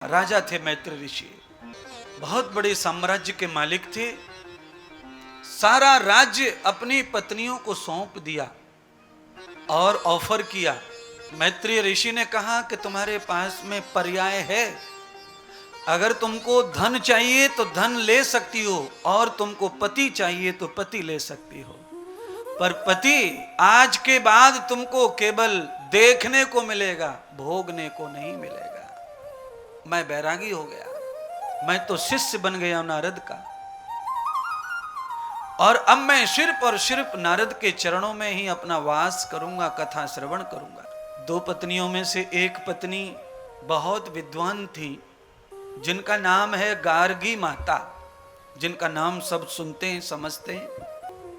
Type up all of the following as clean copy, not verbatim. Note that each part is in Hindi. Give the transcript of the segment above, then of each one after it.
राजा थे मैत्री ऋषि, बहुत बड़े साम्राज्य के मालिक थे। सारा राज्य अपनी पत्नियों को सौंप दिया और ऑफर किया। मैत्री ऋषि ने कहा कि तुम्हारे पास में पर्याय है, अगर तुमको धन चाहिए तो धन ले सकती हो और तुमको पति चाहिए तो पति ले सकती हो, पर पति आज के बाद तुमको केवल देखने को मिलेगा, भोगने को नहीं मिलेगा। मैं बैरागी हो गया, मैं तो शिष्य बन गया नारद का, और अब मैं सिर्फ और सिर्फ नारद के चरणों में ही अपना वास करूंगा, कथा श्रवण करूंगा। दो पत्नियों में से एक पत्नी बहुत विद्वान थी, जिनका नाम है गार्गी माता, जिनका नाम सब सुनते हैं समझते हैं।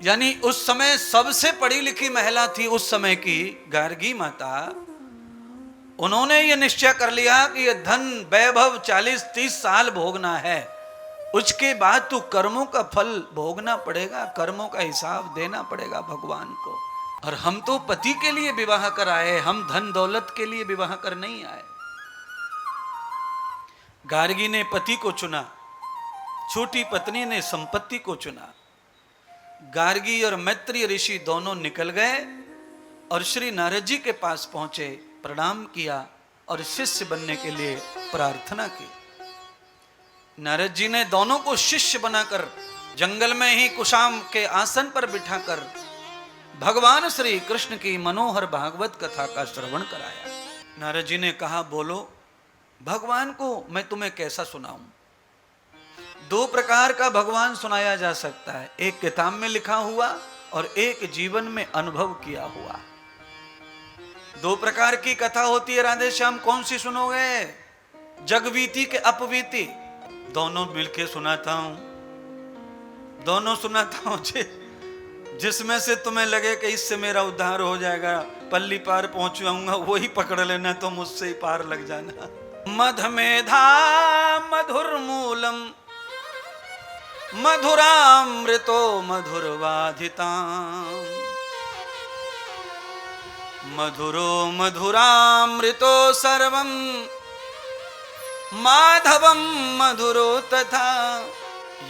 यानी उस समय सबसे पढ़ी लिखी महिला थी उस समय की गार्गी माता। उन्होंने ये निश्चय कर लिया कि ये धन वैभव 40-30 साल भोगना है, उसके बाद तो कर्मों का फल भोगना पड़ेगा, कर्मों का हिसाब देना पड़ेगा भगवान को। और हम तो पति के लिए विवाह कर आए, हम धन दौलत के लिए विवाह कर नहीं आए। गार्गी ने पति को चुना, छोटी पत्नी ने संपत्ति को चुना। गार्गी और मैत्री ऋषि दोनों निकल गए और श्री नारद जी के पास पहुंचे, प्रणाम किया और शिष्य बनने के लिए प्रार्थना की। नारद जी ने दोनों को शिष्य बनाकर जंगल में ही कुशाम के आसन पर बिठाकर भगवान श्री कृष्ण की मनोहर भागवत कथा का श्रवण कराया। नारद जी ने कहा, बोलो भगवान को मैं तुम्हें कैसा सुनाऊं। दो प्रकार का भगवान सुनाया जा सकता है, एक किताब में लिखा हुआ और एक जीवन में अनुभव किया हुआ। दो प्रकार की कथा होती है राधे श्याम, कौन सी सुनोगे? जगवीती के अपवीती, दोनों मिलके सुनाता हूं, दोनों सुनाता हूं। जिसमें से तुम्हें लगे कि इससे मेरा उद्धार हो जाएगा, पल्ली पार पहुंच जाऊंगा, वही पकड़ लेना, तो मुझसे ही पार लग जाना। मधमेधा मधुर मूलम मधुरामृतो मधुरवाधिताम्, मधुरो मधुरामृतो सर्वं माधवं मधुरो तथा,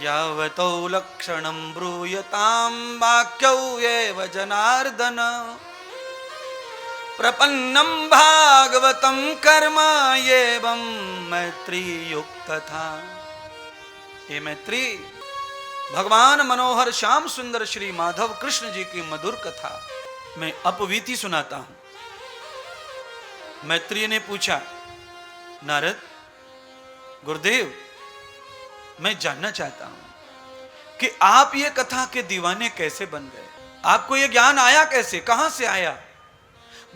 यावतो लक्षणं ब्रूयतां वाक्यौ एव जनार्दन, प्रपन्नं भागवतं कर्म एवं मैत्री युक्त था। ये मैत्री भगवान मनोहर श्याम सुंदर श्री माधव कृष्ण जी की मधुर कथा मैं अपवीति सुनाता हूं। मैत्री ने पूछा, नारद गुरुदेव, मैं जानना चाहता हूं कि आप ये कथा के दीवाने कैसे बन गए, आपको ये ज्ञान आया कैसे, कहां से आया?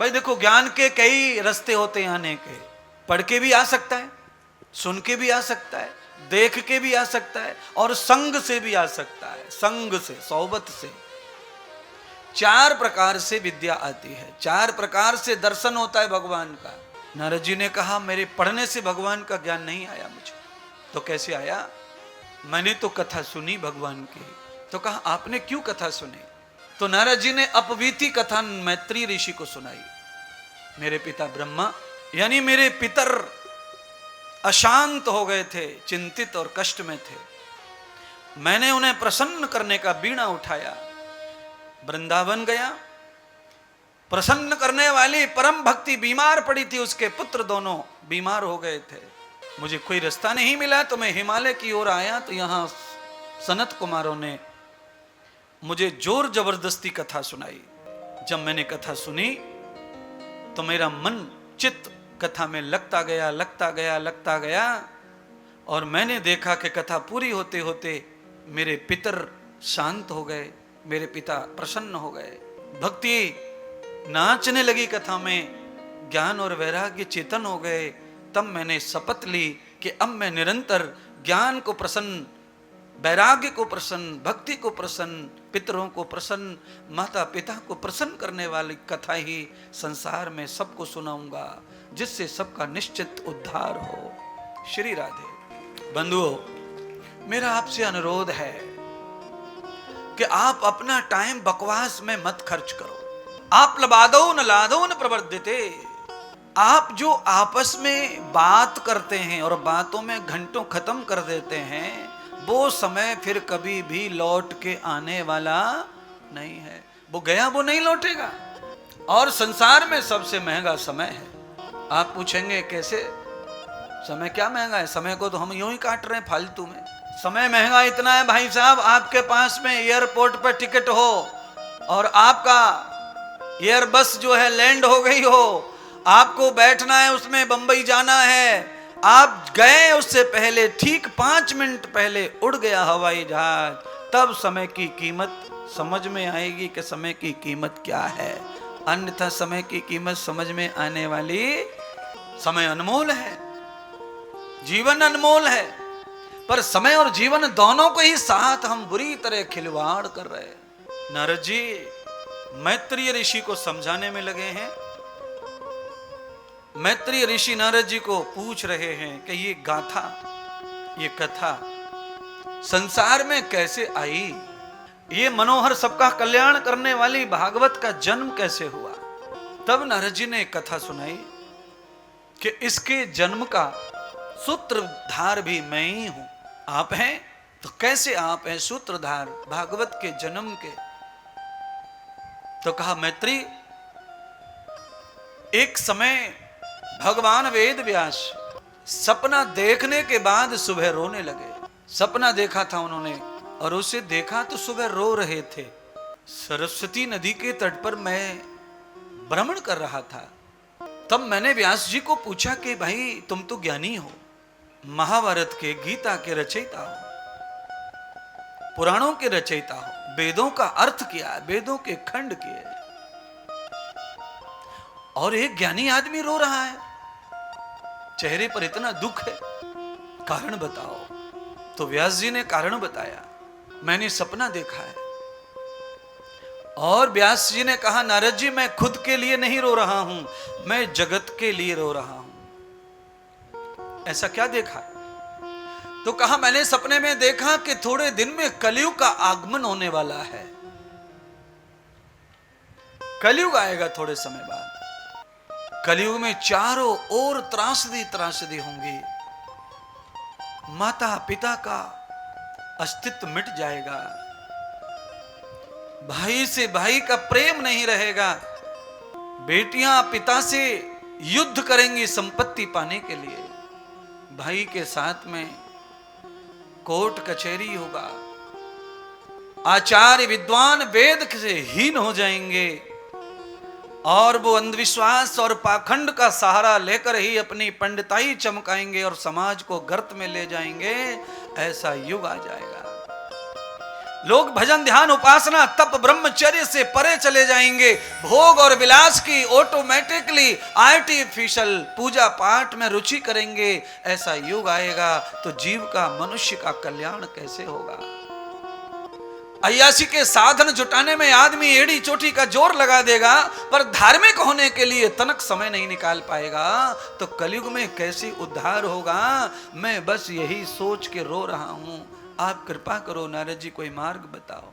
भाई देखो, ज्ञान के कई रास्ते होते हैं आने के, पढ़ के भी आ सकता है, सुन के भी आ सकता है, देख के भी आ सकता है, और संग से भी आ सकता है, संग से, सोबत से। चार प्रकार से विद्या आती है, चार प्रकार से दर्शन होता है भगवान का। नारद जी ने कहा, मेरे पढ़ने से भगवान का ज्ञान नहीं आया मुझे। तो कैसे आया? मैंने तो कथा सुनी भगवान की। तो कहा, आपने क्यों कथा सुनी? तो नारद जी ने अपवीति कथा मैत्री ऋषि को सुनाई। मेरे पिता ब्रह्मा, यानी मेरे पितर अशांत हो गए थे, चिंतित और कष्ट में थे। मैंने उन्हें प्रसन्न करने का बीड़ा उठाया, वृंदावन गया। प्रसन्न करने वाली परम भक्ति बीमार पड़ी थी, उसके पुत्र दोनों बीमार हो गए थे। मुझे कोई रास्ता नहीं मिला तो मैं हिमालय की ओर आया, तो यहां सनत कुमारों ने मुझे जोर जबरदस्ती कथा सुनाई। जब मैंने कथा सुनी तो मेरा मन चित्त कथा में लगता गया, लगता गया, लगता गया, और मैंने देखा कि कथा पूरी होते होते मेरे पितर शांत हो गए, मेरे पिता प्रसन्न हो गए, भक्ति नाचने लगी कथा में, ज्ञान और वैराग्य चेतन हो गए। तब मैंने शपथ ली कि अब मैं निरंतर ज्ञान को प्रसन्न, वैराग्य को प्रसन्न, भक्ति को प्रसन्न, पितरों को प्रसन्न, माता पिता को प्रसन्न करने वाली कथा ही संसार में सबको सुनाऊंगा, जिससे सबका निश्चित उद्धार हो। श्री राधे। बंधुओं, मेरा आपसे अनुरोध है कि आप अपना टाइम बकवास में मत खर्च करो। आप लबादो न लादो न प्रवर्धिते, आप जो आपस में बात करते हैं और बातों में घंटों खत्म कर देते हैं, वो समय फिर कभी भी लौट के आने वाला नहीं है। वो गया, वो नहीं लौटेगा। और संसार में सबसे महंगा समय है। आप पूछेंगे कैसे? समय क्या महंगा है? समय को तो हम यूं ही काट रहे हैं फालतू में। समय महंगा इतना है भाई साहब, आपके पास में एयरपोर्ट पर टिकट हो और आपका एयर बस जो है लैंड हो गई हो, आपको बैठना है उसमें, बंबई जाना है, आप गए उससे पहले ठीक 5 मिनट पहले उड़ गया हवाई जहाज, तब समय की कीमत समझ में आएगी कि समय की कीमत क्या है। अन्यथा समय की कीमत समझ में आने वाली। समय अनमोल है, जीवन अनमोल है, पर समय और जीवन दोनों को ही साथ हम बुरी तरह खिलवाड़ कर रहे हैं। नारद जी मैत्रेय ऋषि को समझाने में लगे हैं। मैत्रेय ऋषि नारद जी को पूछ रहे हैं कि ये गाथा, ये कथा संसार में कैसे आई? ये मनोहर सबका कल्याण करने वाली भागवत का जन्म कैसे हुआ? तब नारद जी ने एक कथा सुनाई कि इसके जन्म का सूत्रधार भी मैं ही हूं। आप हैं तो कैसे आप हैं सूत्रधार भागवत के जन्म के? तो कहा मैत्री, एक समय भगवान वेद व्यास सपना देखने के बाद सुबह रोने लगे। सपना देखा था उन्होंने और उसे देखा तो सुबह रो रहे थे। सरस्वती नदी के तट पर मैं भ्रमण कर रहा था। तब मैंने व्यास जी को पूछा कि भाई तुम तो ज्ञानी हो, महाभारत के, गीता के रचयिता हो, पुराणों के रचयिता हो, वेदों का अर्थ किया है, वेदों के खंड किए, और एक ज्ञानी आदमी रो रहा है, चेहरे पर इतना दुख है, कारण बताओ। तो व्यास जी ने कारण बताया, मैंने सपना देखा है। और व्यास जी ने कहा नारद जी मैं खुद के लिए नहीं रो रहा हूं, मैं जगत के लिए रो रहा हूं। ऐसा क्या देखा? तो कहा मैंने सपने में देखा कि थोड़े दिन में कलयुग का आगमन होने वाला है। कलयुग आएगा थोड़े समय बाद। कलयुग में चारों ओर त्रासदी त्रासदी होंगी। माता पिता का अस्तित्व मिट जाएगा, भाई से भाई का प्रेम नहीं रहेगा, बेटियां पिता से युद्ध करेंगी संपत्ति पाने के लिए, भाई के साथ में कोर्ट कचहरी होगा, आचार्य विद्वान वेद से हीन हो जाएंगे और वो अंधविश्वास और पाखंड का सहारा लेकर ही अपनी पंडिताई चमकाएंगे और समाज को गर्त में ले जाएंगे। ऐसा युग आ जाएगा। लोग भजन ध्यान उपासना तप ब्रह्मचर्य से परे चले जाएंगे। भोग और विलास की ऑटोमेटिकली आर्टिफिशियल पूजा पाठ में रुचि करेंगे। ऐसा युग आएगा तो जीव का, मनुष्य का कल्याण कैसे होगा? अय्याशी के साधन जुटाने में आदमी एड़ी चोटी का जोर लगा देगा, पर धार्मिक होने के लिए तनक समय नहीं निकाल पाएगा। तो कलयुग में कैसे उद्धार होगा? मैं बस यही सोच के रो रहा हूं। आप कृपा करो नारद जी, कोई मार्ग बताओ।